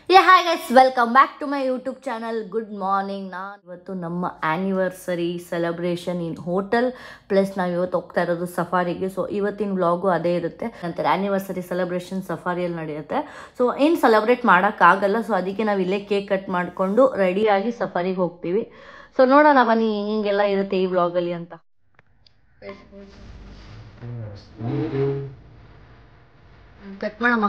Hi guys, welcome back to my YouTube channel. Good morning. ಇವತ್ತು ನಮ್ಮ anniversary celebration in hotel plus ನಾವು ಇವತ್ತು ಹೋಗ್ತಾ ಇರೋದು ಸಫಾರಿಗೆ. ಸೊ ಇವತ್ತಿನ ವ್ಲಾಗು ಅದೇ ಇರುತ್ತೆ. ನಂತರ ಆ್ಯನಿವರ್ಸರಿ ಸೆಲೆಬ್ರೇಷನ್ ಸಫಾರಿಯಲ್ಲಿ ನಡೆಯುತ್ತೆ. ಸೊ ಏನು ಸೆಲೆಬ್ರೇಟ್ ಮಾಡೋಕ್ಕಾಗಲ್ಲ. ಸೊ ಅದಕ್ಕೆ ನಾವು ಇಲ್ಲೇ ಕೇಕ್ ಕಟ್ ಮಾಡಿಕೊಂಡು ರೆಡಿಯಾಗಿ ಸಫಾರಿಗೆ ಹೋಗ್ತೀವಿ. ಸೊ ನೋಡೋಣ ಬನ್ನಿ ಹಿಂಗೆಲ್ಲ ಇರುತ್ತೆ ಈ ವ್ಲಾಗಲ್ಲಿ ಅಂತ. ಕಟ್ ಮಾಡಮ್ಮ.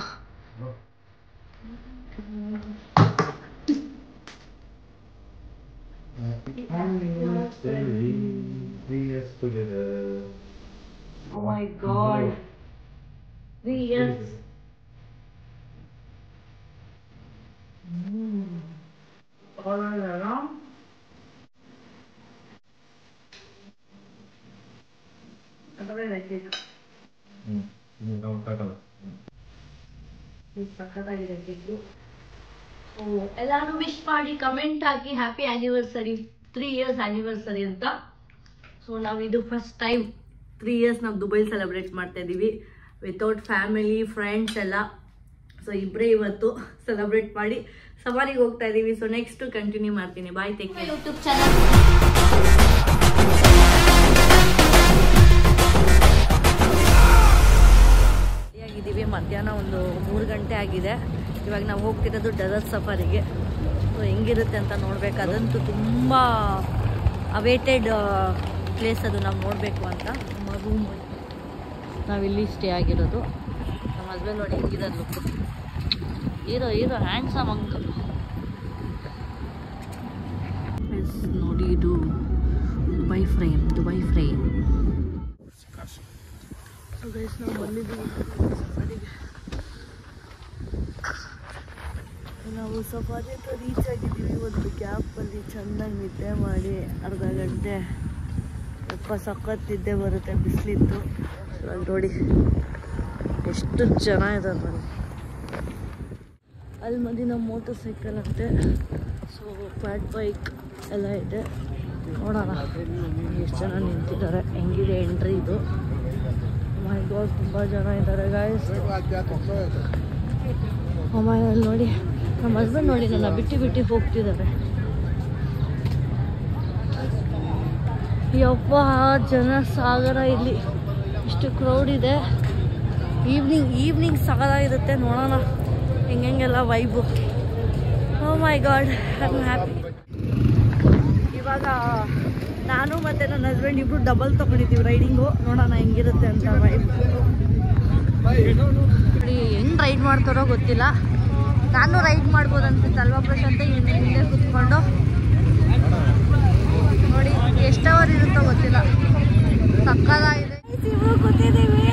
Oh my God. 3 years. All around. ಎಲ್ಲಾನು ವಿಶ್ ಮಾಡಿ ಕಮೆಂಟ್ ಹಾಕಿ ಹ್ಯಾಪಿ ಆ್ಯನಿವರ್ಸರಿ, 3 years ಆ್ಯನಿವರ್ಸರಿ ಅಂತ. ಸೊ ನಾವು ಇದು ಫಸ್ಟ್ ಟೈಮ್ 3 years ನಾವು ದುಬೈ ಸೆಲೆಬ್ರೇಟ್ ಮಾಡ್ತಾ ಇದ್ದೀವಿ ವಿತೌಟ್ ಫ್ಯಾಮಿಲಿ ಫ್ರೆಂಡ್ಸ್ ಎಲ್ಲ. ಸೊ ಇಬ್ಬರೇ ಇವತ್ತು ಸೆಲೆಬ್ರೇಟ್ ಮಾಡಿ ಸವಾರಿಗೆ ಹೋಗ್ತಾ ಇದ್ದೀವಿ. ಸೊ ನೆಕ್ಸ್ಟ್ ಕಂಟಿನ್ಯೂ ಮಾಡ್ತೀನಿ. ಬಾಯ್, ಟೇಕ್ ಕೇರ್. ಯೂಟ್ಯೂಬ್ ಚಾನಲ್ ಆಗಿದ್ದೀವಿ. ಮಧ್ಯಾಹ್ನ ಒಂದು 3 ಗಂಟೆ ಆಗಿದೆ. ಇವಾಗ ನಾವು ಹೋಗ್ತಿರೋದು ಡೆಸರ್ಟ್ ಸಫಾರಿಗೆ. ಸೊ ಹೆಂಗಿರುತ್ತೆ ಅಂತ ನೋಡ್ಬೇಕು. ಅದಂತೂ ತುಂಬ ಅವೇಟೆಡ್ ಪ್ಲೇಸ್, ಅದು ನಾವು ನೋಡಬೇಕು ಅಂತ. ನಮ್ಮ ರೂಮ್ ನಾವಿಲ್ಲಿ ಸ್ಟೇ ಆಗಿರೋದು. ನಮ್ಮ ಹಸ್ಬೆಂಡ್ ನೋಡಿ ಹೆಂಗಿರೋದು ಲುಕ್. Hero handsome uncle. ನೋಡಿ ಇದು ದುಬೈ ಫ್ರೇಮ್. ಸೊ ಗೈಸ್ ನಾವು ಬಂದಿದ್ದೀವಿ ಸಫಾರಿಗೆ. ನಾವು ಸಫಾರಿ ಹತ್ರ ರೀಚ್ ಆಗಿದ್ದೀವಿ. ಒಂದು ಗ್ಯಾಪಲ್ಲಿ ಚೆನ್ನಾಗಿ ನಿದ್ದೆ ಮಾಡಿ ಅರ್ಧ ಗಂಟೆ ಸಖತ್ ನಿದ್ದೆ ಬರುತ್ತೆ. ಬಿಸಿಲಿತ್ತು. ಇವಾಗ ನೋಡಿ ಎಷ್ಟು ಜನ ಇದ್ದಾರೆ ನೋಡಿ. ಅಲ್ಲಿ ಮದಿನ ಮೋಟರ್ ಸೈಕಲ್ ಅಂತೆ. ಸೊ ಫ್ಯಾಟ್ ಬೈಕ್ ಎಲ್ಲ ಇದೆ. ನೋಡೋಣ ಎಷ್ಟು ಜನ ನಿಂತಿದ್ದಾರೆ, ಹೆಂಗಿದೆ ಎಂಟ್ರಿ ಇದು. ಮೈ ಗಾಡ್, ತುಂಬ ಜನ ಇದ್ದಾರೆ ಗಾಯ್ಸ್. ಅಲ್ಲಿ ನೋಡಿ ನಮ್ಮ ಹಸ್ಬೆಂಡ್ ನೋಡಿ ನನ್ನ ಬಿಟ್ಟು ಹೋಗ್ತಿದ್ದಾರೆ. ಯಪ್ಪ ಜನ ಸಾಗರ. ಇಲ್ಲಿ ಇಷ್ಟು ಕ್ರೌಡ್ ಇದೆ. ಈವ್ನಿಂಗ್ ಸಾಗರ ನೋಡೋಣ ಹೆಂಗೆಲ್ಲ vibe. Oh my God, I am happy. ಇವಾಗ ನಾನು ಮತ್ತು ನನ್ನ ಹಸ್ಬೆಂಡ್ ಇಬ್ಬರು ಡಬಲ್ ತೊಗೊಂಡಿದ್ದೀವಿ ರೈಡಿಂಗು. ನೋಡೋಣ ಹೆಂಗಿರುತ್ತೆ ಅಂತ ವೈಬ್. ನೋಡಿ ಹೆಂಗೆ ರೈಡ್ ಮಾಡ್ತಾರೋ ಗೊತ್ತಿಲ್ಲ. ನಾನು ರೈಡ್ ಮಾಡ್ಬೋದಂತಿತ್ತು ಅಲ್ವಾ ಪ್ರಶಾಂತ? ಹಿಂದೆ ಕೂತ್ಕೊಂಡು ನೋಡಿ ಎಷ್ಟು ಅವರ್ ಇರುತ್ತೋ ಗೊತ್ತಿಲ್ಲ. ಸಕ್ಕದಾಗಿದೆ. ಇಬ್ರು ಕೂತಿದ್ದೀವಿ.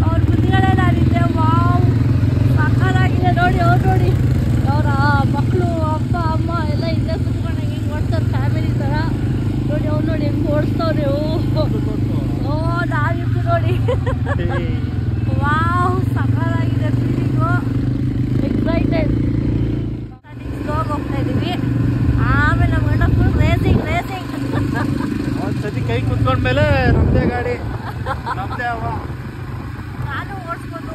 ಅವ್ರ ಬುದ್ಧಿಗಳೇ ನಾನಿದ್ದೆ. ವಾವ್, ಸಕ್ಕದಾಗಿದೆ ನೋಡಿ. ನೋಡಿ ಅವರ ಮಕ್ಕಳು, ಅಪ್ಪ ಅಮ್ಮ ಎಲ್ಲ ಹಿಂದೆ ಕೂತ್ಕೊಂಡು ಹೆಂಗೆ ಓಡಿಸ್ತಾರೆ ಫ್ಯಾಮಿಲಿ ಥರ. ನೋಡಿ ಅವ್ರು ನೋಡಿ ಹೆಂಗೆ ಓಡಿಸ್ತವ್ರೆ. ಓ ನಾವಿಬ್ರು ನೋಡಿ. ವಾವ್, ಸಕ್ಕದಾಗಿದೆ ಫೀಲಿಂಗು. ಎಕ್ಸೈಟೆಡ್. ಹೋಗ್ತಾ ಇದ್ದೀವಿ. ಆಮೇಲೆ ನಮ್ಮ ಗಂಡ ಫುಲ್ ರೇಸಿಂಗ್. ಒಂದ್ಸತಿ ಕೈ ಕುತ್ಕೊಂಡ್ಮೇಲೆ ನಮ್ದೇ ಗಾಡಿ, ನಮ್ದೇ ಅವ. ನಾನು ಓಡಿಸ್ಬೋದು.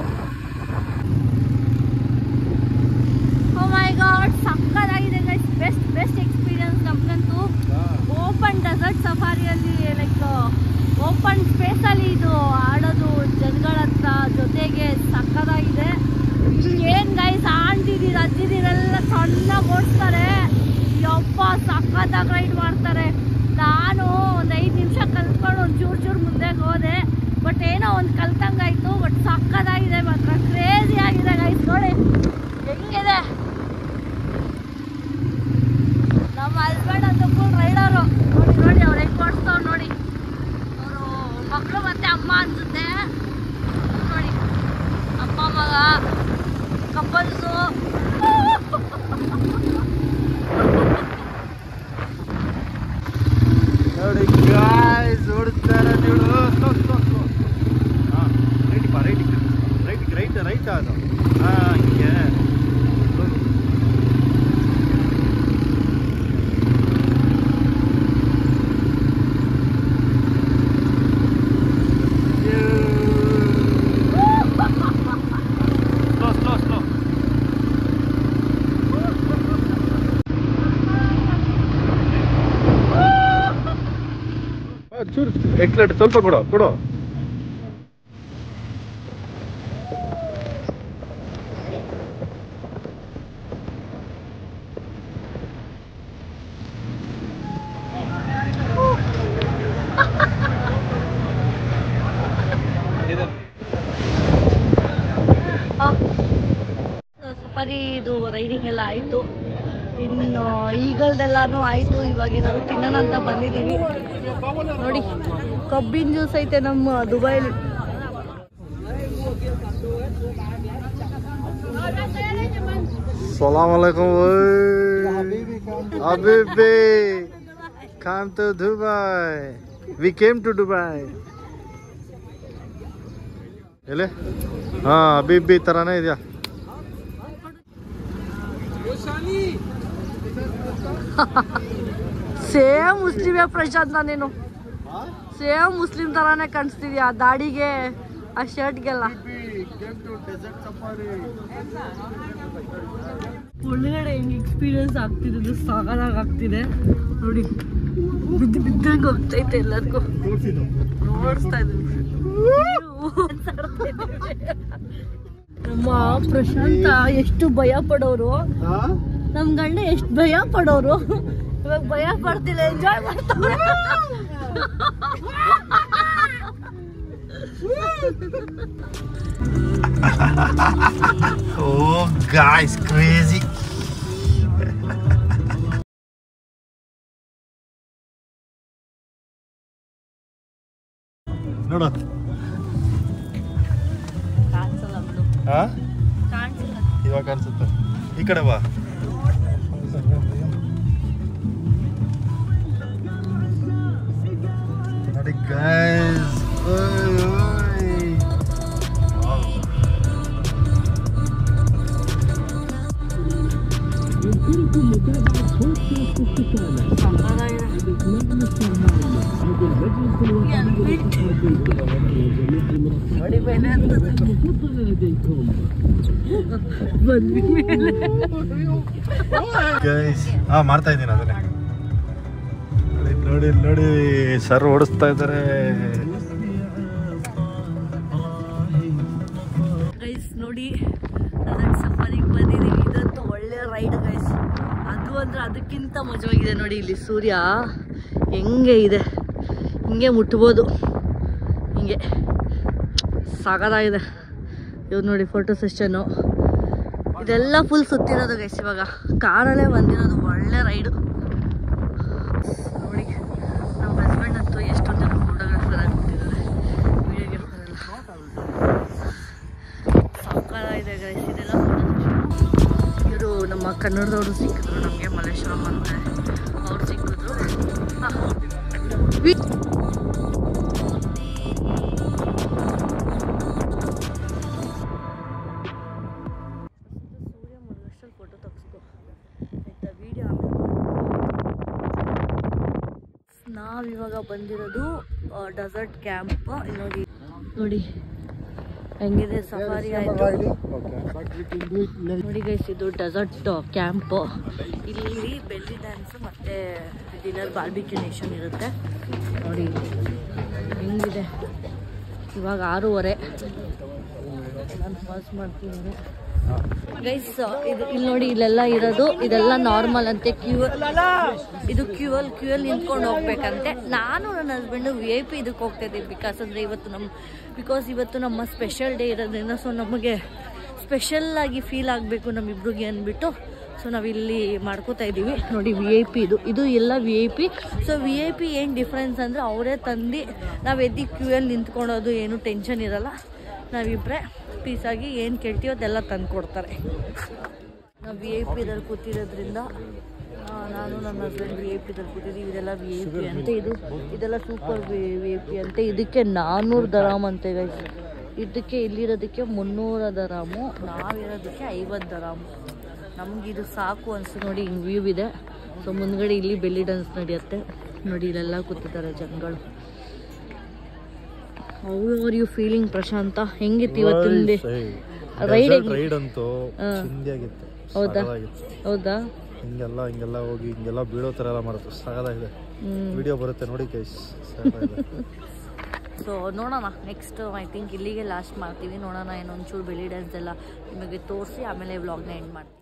ಓ ಮೈ ಗಾಡ್, ಸಕ್ಕದಾಗಿದೆ ಗೈಸ್. ಬೆಸ್ಟ್ ಎಕ್ಸ್ಪೀರಿಯನ್ಸ್ ನಮ್ಗಂತೂ. ಓಪನ್ ಡೆಸರ್ಟ್ ಸಫಾರಿಯಲ್ಲಿ ಲೈಕ್ ಓಪನ್ ಸ್ಪೇಸಲ್ಲಿ ಇದು ಆಡೋದು ಜನಗಳ ಹತ್ರ ಜೊತೆಗೆ ಸಕ್ಕದಾಗಿದೆ. ಏನು ಗೈಸ್, ಆಂಟಿದಿರು ಅಜ್ಜಿದಿರೆಲ್ಲ ಚೆನ್ನಾಗಿ ಓಡಿಸ್ತಾರೆ. ಯಪ್ಪ ಸಕ್ಕತ್ತಾಗಿ ರೈಡ್ ಮಾಡ್ತಾರೆ. ನಾನು ಒಂದು 5 ನಿಮಿಷ ಕಲ್ತ್ಕೊಂಡು ಒಂದು ಚೂರು ಮುಂದೆ ಹೋದೆ. ಬಟ್ ಏನೋ ಒಂದು ಕಲ್ತಂಗಾಯ್ತು. ಬಟ್ ಸಕ್ಕದಾಗಿದೆ ಮಾತ್ರ. ಕ್ರೇಜಿ ಆಗಿದೆ ಗೈಸ್. ನೋಡಿ ಹೆಂಗಿದೆ. ನಮ್ಮ ಹಸ್ಬೆಂಡ್ ಅಂತೂ ಫುಲ್ ರೈಡರು. ನೋಡಿ ಅವ್ರು ಹೆಂಗೆ ಓಡಿಸ್ತಾವ್ರು ನೋಡಿ. ಅವರು ಮಕ್ಕಳು ಮತ್ತು ಅಮ್ಮ ಅನ್ಸುತ್ತೆ ನೋಡಿ. ಅಪ್ಪ ಮಗ ಕಪಲ್ಸು. ನೋಡಿ ಗಾಯ್ಸ್ ಓಡಿಸ್ತಾರೆ ನೀವು. ಹಾಂ ರೈಟ್ ಅದು. ಹಾಂ ಹಿಂಗೆ ಎಕ್ಲೆಟ್ ಸ್ವಲ್ಪ ಕೊಡು ಕೊಡು. ಸಫಾರಿ ಇದು ರೈಡಿಂಗ್ ಎಲ್ಲ ಆಯಿತು. ಇನ್ನು ಈಗಲ್ದೆಲ್ಲಾನು ಆಯಿತು. ಇವಾಗ ನಾವು ತಿನ್ನೋಣ ಅಂತ ಬಂದಿದ್ದೀವಿ. ನೋಡಿ ಕಬ್ಬಿನ ಜ್ಯೂಸ್ ಐತೆ ನಮ್ಮ ದುಬೈಲಿ. ಸಲಾಮ್ ಅಲೈಕುಂ Habibi, come to Dubai. We came to Dubai. ಎಲ್ಲಿ? ಹಾ Habibi ತರಾನೇ ಇದೆಯಾ? ಸೇಮ್ ಮುಸ್ಲಿಮೇ ಪ್ರಶಾಂತ್. ನಾನೇನು ಸೇಮ್ ಮುಸ್ಲಿಂ ತರಾನೇ ಕಾಣಿಸ್ತಿದ್ಯಾ ದಾಡಿಗೆ ಆ ಶರ್ಟ್ಗೆಲ್ಲ. ಒಳಗಡೆ ಹೆಂಗೆ ಎಕ್ಸ್ಪೀರಿಯನ್ಸ್ ಆಗ್ತಿರೋದು ಸಾಕಾಗಿ ಆಗ್ತಿದೆ ನೋಡಿ. ಬಿದ್ದು ಬಿದ್ದಂಗೆ ಹೋಗ್ತೈತೆ ಎಲ್ಲರಿಗೂ. ನೋಡಿಸ್ತಾ ಇದ್ದೀವಿ ನಮ್ಮ ಪ್ರಶಾಂತ ಎಷ್ಟು ಭಯ ಪಡೋರು, ನಮ್ ಗಂಡ ಎಷ್ಟು ಭಯ ಪಡೋರು. ಇವಾಗ ಭಯ ಪಡ್ತಿಲ್ಲ, ಎಂಜಾಯ್ ಮಾಡ್ತಾರೆ. Oh guys, crazy. ನೋಡು ಕಾಣಿಸಲ್ಲ ಬಿಡು. ಕಾಣಿಸಿಲ್ಲ ಇವಾಗ ಕಾಣಿಸುತ್ತೆ. ಈ ಕಡೆ ಬಾ. ನೋಡಿ ಗೈಸ್, ನೋಡಿ ಮೇಲೆ ಬಂದ್ವಿ ಮೇಲೆ ಗೈಸ್. ಮಾಡ್ತಾ ಇದ್ದೀನಿ ಅದನ್ನೇ. ನೋಡಿ ನೋಡಿ ಸರ್ ಓಡಿಸ್ತಾ ಇದ್ದಾರೆ. ಗೈಸ್ ನೋಡಿ ಸಫಾರಿಗೆ ಬಂದಿದ್ದೀವಿ. ಇದಂತೂ ಒಳ್ಳೆ ರೈಡ್ ಗೈಸ್. ಅದು ಅಂದ್ರೆ ಅದಕ್ಕಿಂತ ಮಜವಾಗಿದೆ ನೋಡಿ. ಇಲ್ಲಿ ಸೂರ್ಯ ಹೆಂಗೆ ಇದೆ, ಹಿಂಗೆ ಮುಟ್ಬೋದು, ಹಿಂಗೆ ಸಾಕಾಗಿದೆ. ಇವ್ರು ನೋಡಿ ಫೋಟೋ ಸೆಷನ್ನು ಇದೆಲ್ಲ ಫುಲ್ ಸುತ್ತಿರೋದು ಗೈಸ್. ಇವಾಗ ಕಾರಲ್ಲೇ ಬಂದಿರೋದು. ಒಳ್ಳೆ ರೈಡು ನೋಡಿ. ನಮ್ಮ ಹಸ್ಬೆಂಡ್ ಅಂತೂ ಎಷ್ಟೊಂದು ಜನ ಫೋಟೋಗ್ರಾಫರ್ ಆಗಿಬಿಟ್ಟಿದ್ದಾರೆ, ವಿಡಿಯೋಗ್ರಾಫರ್ ಎಲ್ಲ. ಸಾಕಾಗಿದೆ ಗೈಸ್ ಇದೆಲ್ಲ ಫೋಟೋ ಸೆಷನ್. ಇವರು ನಮ್ಮ ಕನ್ನಡದವರು ಸಿಕ್ಕಿದ್ರು ನಮಗೆ, ಮಲ್ಲೇಶ್ವರಂ ಅಂತ ಅವ್ರು ಸಿಕ್ಕಿದ್ರು. ಫೋಟೋ ತೆಗೆಸ್ಕೊ ಆಯ್ತಾ, ವಿಡಿಯೋ. ನಾವಿವಾಗ ಬಂದಿರೋದು ಡೆಸರ್ಟ್ ಕ್ಯಾಂಪ್. ನೋಡಿ ನೋಡಿ ಹೆಂಗಿದೆ ಸಫಾರಿ ಆಯಿತು ನೋಡಿ ಗೈಸ್. ಇದು ಡೆಸರ್ಟ್ ಕ್ಯಾಂಪ್. ಇಲ್ಲಿ ಬೆಲ್ಲಿ ಡ್ಯಾನ್ಸು ಮತ್ತು ಡಿನ್ನರ್ ಬಾರ್ಬಿಕ್ಯೂ ನೇಷನ್ ಇರುತ್ತೆ ನೋಡಿ ಹೆಂಗಿದೆ. ಇವಾಗ 6:30 ನಾನು ಪಾಸ್ ಮಾಡ್ತೀನಿ ಗೈಸ್. ಇದು ಇಲ್ಲಿ ನೋಡಿ, ಇಲ್ಲೆಲ್ಲ ಇರೋದು ಇದೆಲ್ಲ ನಾರ್ಮಲ್ ಅಂತೆ. ಇದು ಕ್ಯೂವಲ್ಲಿ ನಿಂತ್ಕೊಂಡು ಹೋಗ್ಬೇಕಂತೆ. ನಾನು ನನ್ನ ಹಸ್ಬೆಂಡು VIP ಇದಕ್ಕೆ ಹೋಗ್ತಾ ಇದ್ದೀವಿ. ಬಿಕಾಸ್ ಇವತ್ತು ನಮ್ಮ ಸ್ಪೆಷಲ್ ಡೇ ಇರೋದ್ರಿಂದ, ಸೊ ನಮಗೆ ಸ್ಪೆಷಲ್ಲಾಗಿ ಫೀಲ್ ಆಗಬೇಕು ನಮ್ಮಿಬ್ರಿಗೆ ಅಂದ್ಬಿಟ್ಟು ಸೊ ನಾವಿಲ್ಲಿ ಮಾಡ್ಕೋತಾ ಇದ್ದೀವಿ ನೋಡಿ. VIP ಇದು ಎಲ್ಲ VIP. ಸೊ VIP ಏನು ಡಿಫ್ರೆನ್ಸ್ ಅಂದರೆ ಅವರೇ ತಂದು ನಾವು ಎದ್ದು ಕ್ಯೂಯಲ್ಲಿ ನಿಂತ್ಕೊಳೋದು ಏನು ಟೆನ್ಷನ್ ಇರೋಲ್ಲ. ನಾವಿಬ್ಬರೇ ಪೀಸಾಗಿ ಏನು ಕೇಳ್ತೀವೋ ಅದೆಲ್ಲ ತಂದು ಕೊಡ್ತಾರೆ. ನಾವು VIP ದಲ್ಲಿ ಕೂತಿರೋದ್ರಿಂದ ನಾನು ನನ್ನ ಹಸ್ಬೆಂಡ್ VIP ದಲ್ಲಿ ಕೂತಿದ್ದೀವಿ. ಇದೆಲ್ಲ VIP ಅಂತೆ. ಇದೆಲ್ಲ ಸೂಪರ್ VIP ಅಂತೆ. ಇದಕ್ಕೆ 400 ದರಾಮ್ ಅಂತೆ ಗೈಸ್. ಇದಕ್ಕೆ ಇಲ್ಲಿರೋದಕ್ಕೆ 300 ದರಾಮು, ನಾವಿರೋದಕ್ಕೆ 50 ದರಾಮು. ನಮ್ಗೆ ಇದು ಸಾಕು ಅನಿಸ್ತು ನೋಡಿ. ಹಿಂಗೆ ವ್ಯೂ ಇದೆ. ಸೊ ಮುಂದ್ಗಡೆ ಇಲ್ಲಿ ಬೆಲ್ಲಿ ಡ್ಯಾನ್ಸ್ ನಡೆಯುತ್ತೆ ನೋಡಿ. ಇಲ್ಲೆಲ್ಲ ಕೂತಿದ್ದಾರೆ ಜನಗಳು. ಹೌ ಆರ್ ಯು ಫೀಲಿಂಗ್ ಪ್ರಶಾಂತ? ಹೆಂಗಿತ್ತು ಇವತ್ತಿಂದ ರೈಡ್ ಅಂತೂ? ಹೌದಾ ಹೌದಾ. ಹಿಂಗೆಲ್ಲ ಹೋಗಿ ಹಿಂಗೆಲ್ಲ ಬೀಳೋ ಥರ ಎಲ್ಲ ಮಾಡುತ್ತೆ. ಸಾಕಾಗಿದೆ. ವಿಡಿಯೋ ಬರುತ್ತೆ ನೋಡಿ ಗೈಸ್. ಸೊ ನೋಡೋಣ ನೆಕ್ಸ್ಟ್ ಐ ಥಿಂಕ್ ಇಲ್ಲಿಗೆ ಲಾಸ್ಟ್ ಮಾಡ್ತೀವಿ. ನೋಡೋಣ ಇನ್ನೊಂಚೂರು ಬೆಳಿ ಡ್ಯಾನ್ಸ್ ಎಲ್ಲ ನಿಮಗೆ ತೋರಿಸಿ ಆಮೇಲೆ ವ್ಲಾಗ್ನ ಎಂಡ್ ಮಾಡ್ತೀವಿ.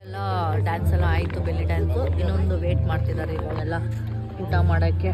ಎಲ್ಲ ಡ್ಯಾನ್ಸ್ ಎಲ್ಲ ಆಯಿತು, ಬೆಲ್ಲಿ ಡ್ಯಾನ್ಸು. ಇನ್ನೊಂದು ವೇಟ್ ಮಾಡ್ತಿದ್ದಾರೆ ಇವಾಗೆಲ್ಲ ಊಟ ಮಾಡೋಕ್ಕೆ.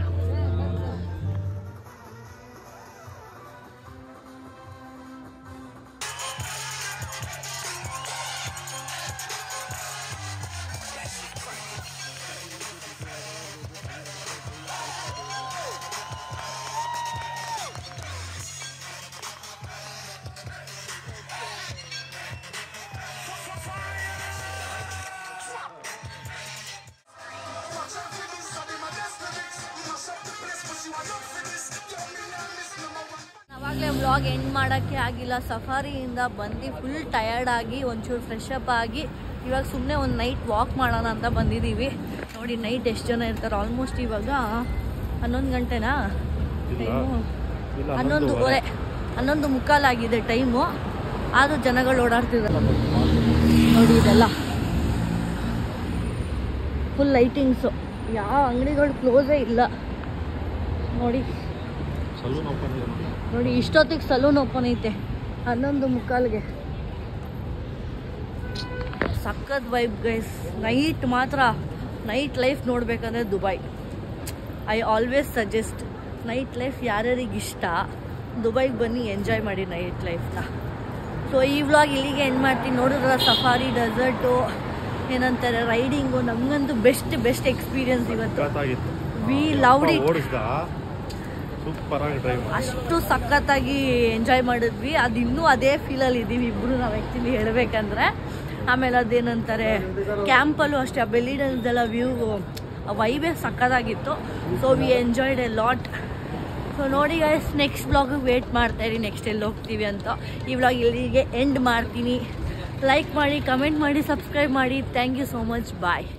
ಅವಾಗಲೇ ವ್ಲಾಗ್ ಎಂಡ್ ಮಾಡೋಕ್ಕೆ ಆಗಿಲ್ಲ. ಸಫಾರಿಯಿಂದ ಬಂದು ಫುಲ್ ಟಯರ್ಡ್ ಆಗಿ ಒಂಚೂರು ಫ್ರೆಶ್ ಅಪ್ ಆಗಿ ಇವಾಗ ಸುಮ್ಮನೆ ಒಂದು ನೈಟ್ ವಾಕ್ ಮಾಡೋಣ ಅಂತ ಬಂದಿದ್ದೀವಿ. ನೋಡಿ ನೈಟ್ ಎಷ್ಟು ಜನ ಇರ್ತಾರೆ. ಆಲ್ಮೋಸ್ಟ್ ಇವಾಗ 11 ಗಂಟೆನಾ ಟೈಮು? 11:15 11:45 ಆಗಿದೆ ಟೈಮು. ಆದರೂ ಜನಗಳು ಓಡಾಡ್ತಿದ್ದಾರೆ ನೋಡಿ. ಇದೆಲ್ಲ ಫುಲ್ ಲೈಟಿಂಗ್ಸು, ಯಾವ ಅಂಗಡಿಗಳು ಕ್ಲೋಸೇ ಇಲ್ಲ ನೋಡಿ. ನೋಡಿ ಇಷ್ಟೊತ್ತಿಗೆ ಸಲೂನ್ ಓಪನ್ ಐತೆ 11:45ಗೆ. ಸಖತ್ ವೈಬ್ ಗೈಸ್. ನೈಟ್ ಮಾತ್ರ ನೈಟ್ ಲೈಫ್ ನೋಡ್ಬೇಕಂದ್ರೆ Dubai. I always suggest night life ಯಾರ್ಯಾರಿಗೆ ಇಷ್ಟ ದುಬೈಗೆ ಬನ್ನಿ, ಎಂಜಾಯ್ ಮಾಡಿ ನೈಟ್ ಲೈಫ್ನ. ಸೊ ಈ ವ್ಲಾಗ್ ಇಲ್ಲಿಗೆ ಎಂಡ್ ಮಾಡ್ತೀನಿ. ನೋಡಿದ್ರ ಸಫಾರಿ, ಡೆಸರ್ಟು, ಏನಂತಾರೆ ರೈಡಿಂಗು, ನಮಗಂತೂ ಬೆಸ್ಟ್ ಎಕ್ಸ್ಪೀರಿಯನ್ಸ್ ಇವತ್ತು. We loved it. ಅಷ್ಟು ಸಖತ್ತಾಗಿ ಎಂಜಾಯ್ ಮಾಡಿದ್ವಿ. ಅದು ಇನ್ನೂ ಅದೇ ಫೀಲಲ್ಲಿ ಇದ್ದೀವಿ ಇಬ್ಬರು ನಾವು ಆ್ಯಕ್ಚುಲಿ ಹೇಳಬೇಕಂದ್ರೆ. ಆಮೇಲೆ ಅದೇನಂತಾರೆ ಕ್ಯಾಂಪಲ್ಲೂ ಅಷ್ಟೇ, ಆ ಬೆಲ್ಲಿ ಡ್ಯಾನ್ಸ್ದೆಲ್ಲ ವ್ಯೂ ವೈಬೇ ಸಖತ್ತಾಗಿತ್ತು. So we enjoyed a lot. So ನೋಡಿ ಗೈಸ್, ನೆಕ್ಸ್ಟ್ ವ್ಲಾಗಿಗೆ ವೇಟ್ ಮಾಡ್ತಾಯಿರಿ, ನೆಕ್ಸ್ಟ್ ಎಲ್ಲಿ ಹೋಗ್ತೀವಿ ಅಂತ. ಈ ವ್ಲಾಗ್ ಇಲ್ಲಿಗೆ ಎಂಡ್ ಮಾಡ್ತೀನಿ. ಲೈಕ್ ಮಾಡಿ, ಕಮೆಂಟ್ ಮಾಡಿ, ಸಬ್ಸ್ಕ್ರೈಬ್ ಮಾಡಿ. Thank you so much. Bye.